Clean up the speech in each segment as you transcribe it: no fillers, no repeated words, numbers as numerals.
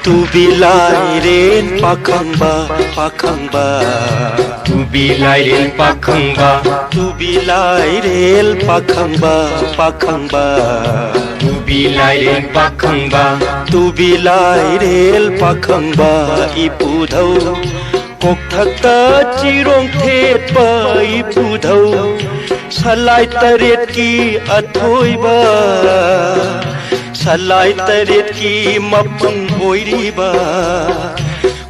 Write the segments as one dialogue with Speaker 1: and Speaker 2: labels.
Speaker 1: Tubilairen pakangba pakangba
Speaker 2: Tubilairen pakangba
Speaker 1: Tubilairen pakangba pakangba
Speaker 2: Tubilairen pakangba
Speaker 1: Tubilairen pakangba ipudhau kokthakta chirong thet pa ipudhau salai taret ki athoiba salai taret ki mapang oiriba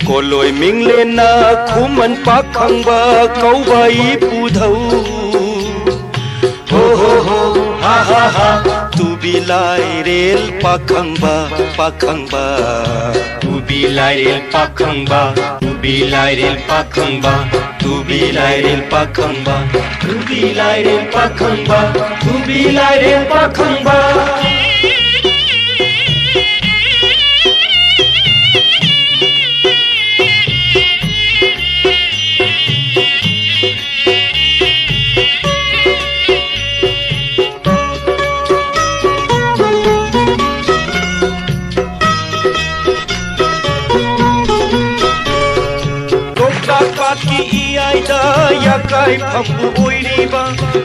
Speaker 1: koloi mingle na khuman pakhangba kauba ipudhau ho ho ho ha ha ha Tubilairen pakangba pakangba
Speaker 2: Tubilairen pakangba Tubilairen pakangba
Speaker 1: Tubilairen pakangba
Speaker 2: Tubilairen pakangba Tubilairen pakangba
Speaker 1: ya kai phambu oiriba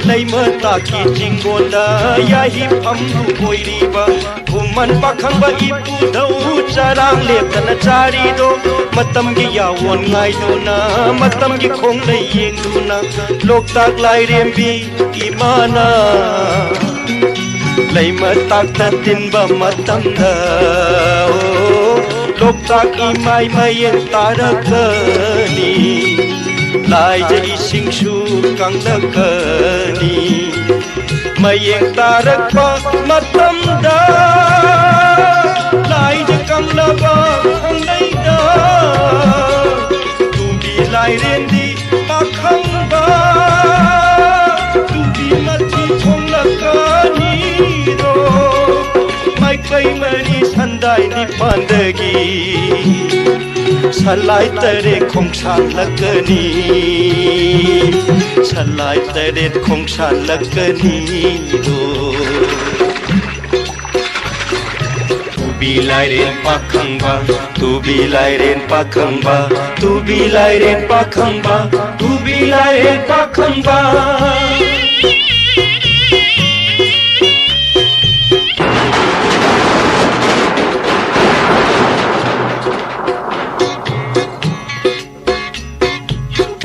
Speaker 1: leima ta ki jingonda ya hi phambu oiriba human pakhangba ipu dau charang leptana chari do matam gi yawon ngai do na matam gi khong lei yeng du na loktak lai rembi imana leima tak ta tinba matam da loktak imai mai tarakani lai jai singshu kanglakani mayeng tarakpa matamda lai je kanglaba khangaida tubilairen di pakhangba tubi mathi thonglakani ro mai kai mari sandai ni pandagi salai tere khongshan lakani salai tere khongshan lakani do
Speaker 2: Tubilairen pakangba
Speaker 1: Tubilairen pakangba
Speaker 2: Tubilairen pakangba Tubilairen pakangba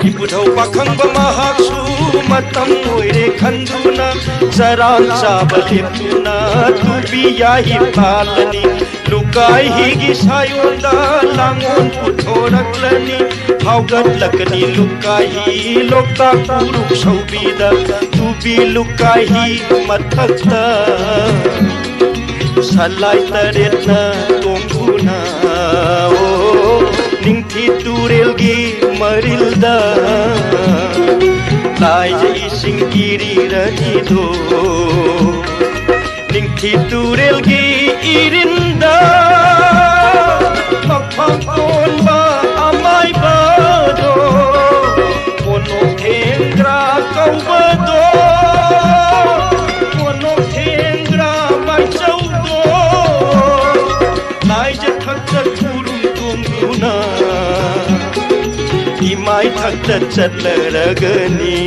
Speaker 1: Ipudhau pakhangba mahaksu matam oire khanduna zaran chaba leptuna tubi yahi palani lukai higi sayonda langon puthoraklani haugat lakani lukai hi lokta puruk saubida tubi lukai hi mathakta salai taretna tonguna ningthi turelgi marilda lai jai singiri rani do ningthi turelgi irinda maphang konba amai ba do kono thengra kauba do kono thengra bai chau do lai je thakta tunguna imai thakta chatlaragani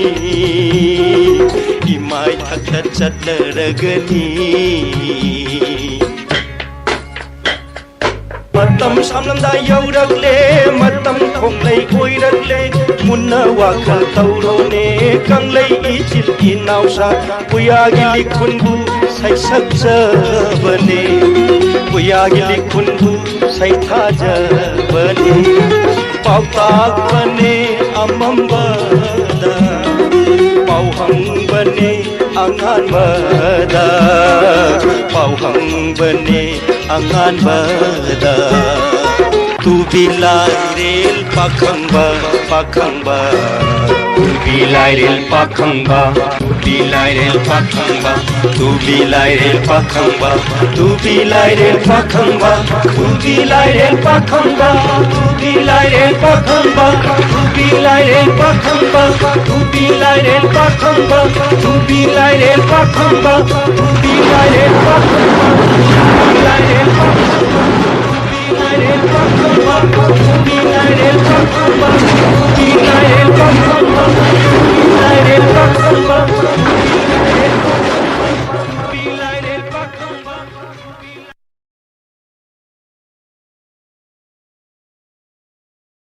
Speaker 1: imai thakta chatlaragani matam samlamda yauragle matam khonglei oiragle munna wakhal taurone kanglei ichil inausa puyagi likhunbu sai sakjabane puyagi likhunbu sai thajabane pautak bane amambada pauhang bane angan bada pauhang bane angan bada tubilairen pakangba pakangba
Speaker 2: Tubilairen pakangba Tubilairen pakangba
Speaker 1: Tubilairen pakangba Tubilairen pakangba Tubilairen pakangba Tubilairen pakangba Tubilairen pakangba Tubilairen pakangba Tubilairen pakangba Tubilairen pakangba Tubilairen pakangba lairel pakhamba, tubi lairel pakhamba, tubi lairel pakhamba, tubi lairel pakhamba.